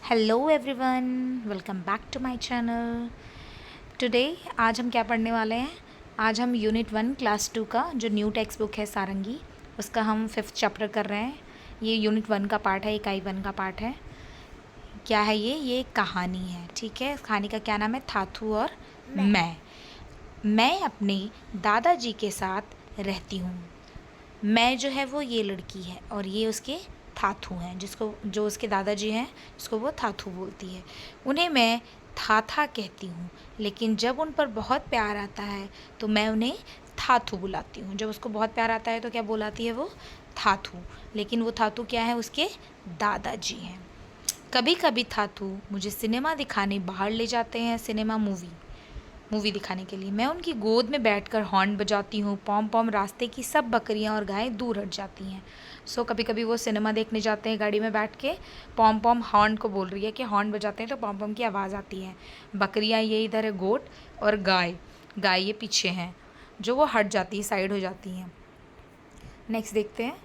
Hello everyone, welcome back to my channel. Today आज हम क्या पढ़ने वाले हैं। आज हम यूनिट 1 क्लास 2 का जो न्यू टेक्स्ट बुक है सारंगी, उसका हम 5th चैप्टर कर रहे हैं। ये यूनिट 1 का पार्ट है, इकाई 1 का पार्ट है। क्या है ये एक कहानी है। ठीक है, इस कहानी का क्या नाम है? थाथू और मैं अपने दादाजी के साथ रहती हूँ। मैं जो है वो ये लड़की है और ये उसके थाथू हैं, जिसको जो उसके दादाजी हैं जिसको वो थाथू बोलती है। उन्हें मैं थाथा कहती हूँ, लेकिन जब उन पर बहुत प्यार आता है तो मैं उन्हें थाथू बुलाती हूँ। जब उसको बहुत प्यार आता है तो क्या बुलाती है वो? थाथू। लेकिन वो थाथू क्या है? उसके दादाजी हैं। कभी कभी थाथू मुझे सिनेमा दिखाने बाहर ले जाते हैं, सिनेमा मूवी दिखाने के लिए। मैं उनकी गोद में बैठकर हॉर्न बजाती हूँ। पॉम पॉम रास्ते की सब बकरियाँ और गायें दूर हट जाती हैं। कभी कभी वो सिनेमा देखने जाते हैं गाड़ी में बैठ के। पॉम पॉम हॉर्न को बोल रही है कि हॉर्न बजाते हैं तो पॉम पॉम की आवाज़ आती है। बकरियाँ ये इधर है गोट, और गाय ये पीछे हैं, जो वो हट जाती है, साइड हो जाती हैं। नेक्स्ट देखते हैं।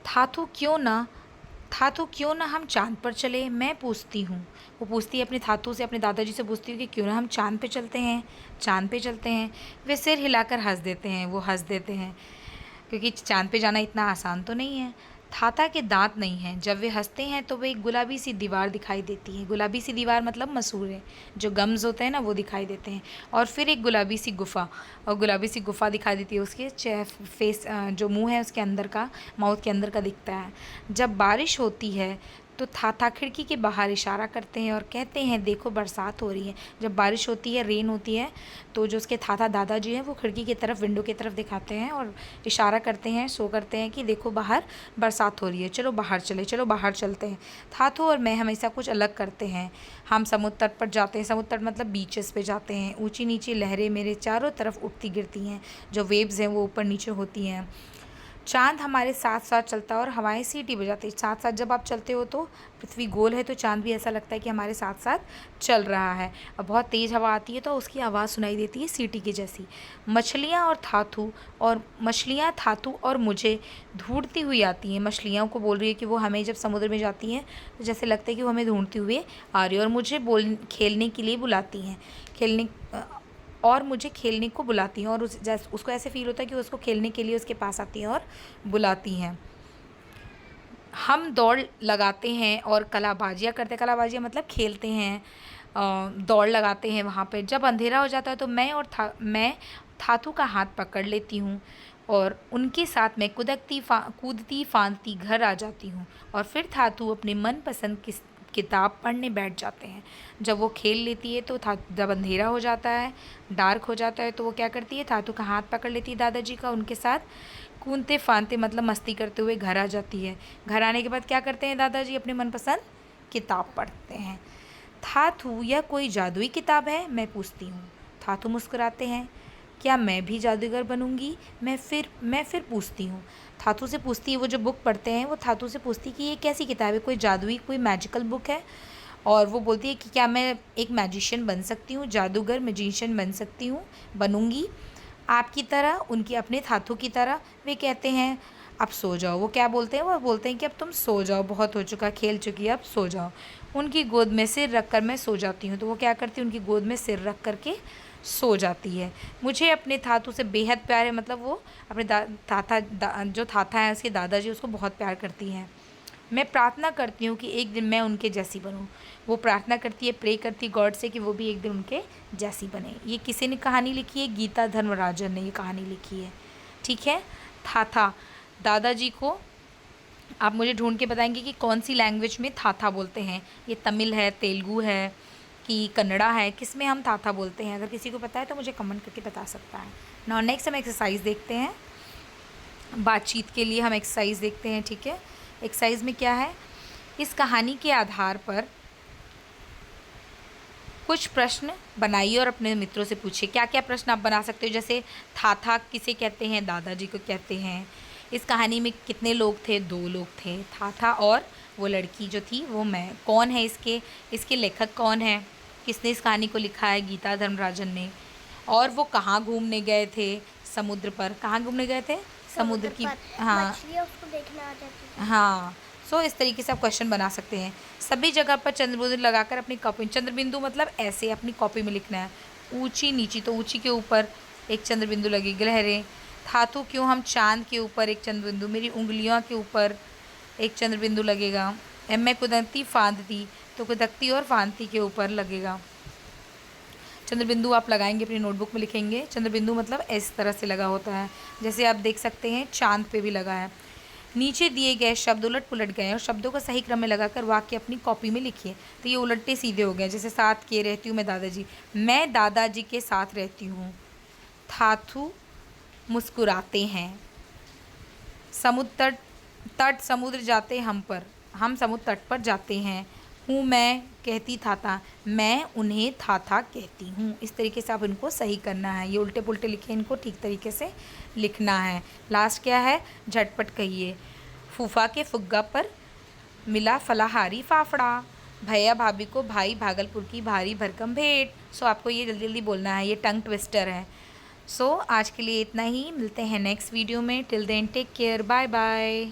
थाथू क्यों ना थाथू क्यों ना हम चांद पर चले, मैं पूछती हूँ। वो पूछती है अपने थाथू से, अपने दादाजी से पूछती हूँ कि क्यों ना हम चांद पे चलते हैं, चांद पे चलते हैं। वे सिर हिलाकर हंस देते हैं, वो हंस देते हैं, क्योंकि चांद पे जाना इतना आसान तो नहीं है। थाथा के दांत नहीं हैं। जब वे हंसते हैं तो वे एक गुलाबी सी दीवार दिखाई देती है। गुलाबी सी दीवार मतलब मसूड़े, जो गम्स होते हैं ना, वो दिखाई देते हैं। और फिर एक गुलाबी सी गुफ़ा, और गुलाबी सी गुफ़ा दिखाई देती है उसके फेस, जो मुंह है उसके अंदर का, माउथ के अंदर का दिखता है। जब बारिश होती है तो थाथा खिड़की के बाहर इशारा करते हैं और कहते हैं देखो बरसात हो रही है। जब बारिश होती है, रेन होती है, तो जो उसके थाथा दादाजी हैं वो खिड़की की तरफ, विंडो की तरफ दिखाते हैं और इशारा करते हैं, शो करते हैं कि देखो बाहर बरसात हो रही है, चलो बाहर चले, चलो बाहर चलते हैं। थाथू और मैं हमेशा कुछ अलग करते हैं। हम समुद्र तट पर जाते हैं। समुद्र तट मतलब बीचेस पे जाते हैं। ऊंची नीची लहरें मेरे चारों तरफ उठती गिरती हैं, जो वेव्स हैं वो ऊपर नीचे होती हैं। चांद हमारे साथ साथ चलता है और हवाएं सीटी बजाती है। साथ साथ जब आप चलते हो तो पृथ्वी गोल है, तो चांद भी ऐसा लगता है कि हमारे साथ साथ चल रहा है। अब बहुत तेज़ हवा आती है तो उसकी आवाज़ सुनाई देती है सीटी की जैसी। मछलियाँ थाथू और मुझे ढूंढती हुई आती हैं। मछलियों को बोल रही है कि वो हमें, जब समुद्र में जाती हैं तो जैसे लगता है कि वो हमें ढूंढती हुई आ रही है, और मुझे खेलने के लिए बुलाती हैं। खेलने और मुझे खेलने को बुलाती हैं, और उसको ऐसे फील होता है कि उसको खेलने के लिए उसके पास आती हैं और बुलाती हैं। हम दौड़ लगाते हैं और कलाबाजियाँ करते हैं। कलाबाजियाँ मतलब खेलते हैं, दौड़ लगाते हैं वहाँ पे। जब अंधेरा हो जाता है तो मैं थाथू का हाथ पकड़ लेती हूँ और उनके साथ मैं कूदती फांदती घर आ जाती हूँ। और फिर थाथू अपने मनपसंद किताब पढ़ने बैठ जाते हैं। जब वो खेल लेती है तो जब अंधेरा हो जाता है, डार्क हो जाता है, तो वो क्या करती है? थाथू का हाथ पकड़ लेती है दादाजी का, उनके साथ कूदते फांदते मतलब मस्ती करते हुए घर आ जाती है। घर आने के बाद क्या करते हैं दादाजी? अपने मनपसंद किताब पढ़ते हैं। थाथू, यह कोई जादुई किताब है? मैं पूछती हूँ। थाथू मुस्कुराते हैं। क्या मैं भी जादूगर बनूंगी? मैं फिर पूछती हूँ। थाथू से पूछती है, वो जो बुक पढ़ते हैं वो थाथू से पूछती है कि ये कैसी किताब है, कोई जादुई, कोई मैजिकल बुक है? और वो बोलती है कि क्या मैं एक मैजिशियन बन सकती हूँ, जादूगर मैजिशियन बन सकती हूँ, बनूंगी आपकी तरह, उनकी अपने थाथू की तरह। वे कहते हैं अब सो जाओ। वो क्या बोलते हैं? वो बोलते हैं कि अब तुम सो जाओ, बहुत हो चुका, खेल चुकी है, अब सो जाओ। उनकी गोद में सिर रख कर मैं सो जाती हूँ। तो वो क्या करती है? उनकी गोद में सिर रख कर के सो जाती है। मुझे अपने थाथू से बेहद प्यार है, मतलब वो अपने जो थाथा है उसके दादाजी, उसको बहुत प्यार करती हैं। मैं प्रार्थना करती हूँ कि एक दिन मैं उनके जैसी बनूँ। वो प्रार्थना करती है, प्रे करती है गॉड से कि वो भी एक दिन उनके जैसी बने। ये किसी ने कहानी लिखी है? गीता धर्मराजन ने ये कहानी लिखी है। ठीक है। थाथा दादाजी को आप मुझे ढूंढ के बताएंगे कि कौन सी लैंग्वेज में थाथा बोलते हैं। ये तमिल है, तेलुगु है कि कन्नड़ा है, किस में हम थाथा बोलते हैं? अगर किसी को पता है तो मुझे कमेंट करके बता सकता है ना। नेक्स्ट हम एक्सरसाइज देखते हैं। बातचीत के लिए हम एक्सरसाइज देखते हैं। ठीक है। एक्सरसाइज में क्या है? इस कहानी के आधार पर कुछ प्रश्न बनाइए और अपने मित्रों से पूछिए। क्या क्या प्रश्न आप बना सकते हो? जैसे थाथा किसे कहते हैं? दादाजी को कहते हैं। इस कहानी में कितने लोग थे? 2 लोग थे, थाथा और वो लड़की जो थी वो मैं। कौन है इसके इसके लेखक कौन है? किसने इस कहानी को लिखा है? गीता धर्मराजन ने। और वो कहाँ घूमने गए थे? समुद्र पर। कहाँ घूमने गए थे? समुद्र की। हाँ मछलियाँ उसको देखने आ जाती थी। हाँ। सो इस तरीके से आप क्वेश्चन बना सकते हैं। सभी जगह पर चंद्रबिंदु लगाकर अपनी कॉपी, चंद्रबिंदु मतलब ऐसे अपनी कॉपी में लिखना है। ऊंची नीची, तो ऊंची के ऊपर एक चंद्रबिंदु लगेगी। लहरें, धातु क्यों, हम चांद के ऊपर एक चंद्रबिंदु, मेरी उंगलियों के ऊपर एक चंद्रबिंदु लगेगा। मैं कुदरती फांदती, तो कुदरती और फांदती के ऊपर लगेगा। चंद्रबिंदु आप लगाएंगे, अपनी नोटबुक में लिखेंगे। चंद्रबिंदु मतलब इस तरह से लगा होता है, जैसे आप देख सकते हैं चांद पे भी लगा है। नीचे दिए गए शब्द उलट पुलट गए और शब्दों को सही क्रम में लगाकर वाक्य अपनी कॉपी में लिखिए। तो ये उलटे सीधे हो गए, जैसे साथ के रहती हूँ मैं दादाजी के साथ रहती हूँ। धातु मुस्कुराते हैं। समुद्र तट समुद्र जाते हम समुद्र तट पर जाते हैं। हूँ मैं कहती था मैं उन्हें था कहती हूँ। इस तरीके से आप इनको सही करना है। ये उल्टे पुल्टे लिखे, इनको ठीक तरीके से लिखना है। लास्ट क्या है, झटपट कहिए। फूफा के फुग्गा पर मिला फलाहारी फाफड़ा। भैया भाभी को भाई भागलपुर की भारी भरकम भेंट। सो आपको ये जल्दी जल्दी बोलना है, ये टंग ट्विस्टर है। सो आज के लिए इतना ही, मिलते हैं नेक्स्ट वीडियो में। Till then take care, bye bye.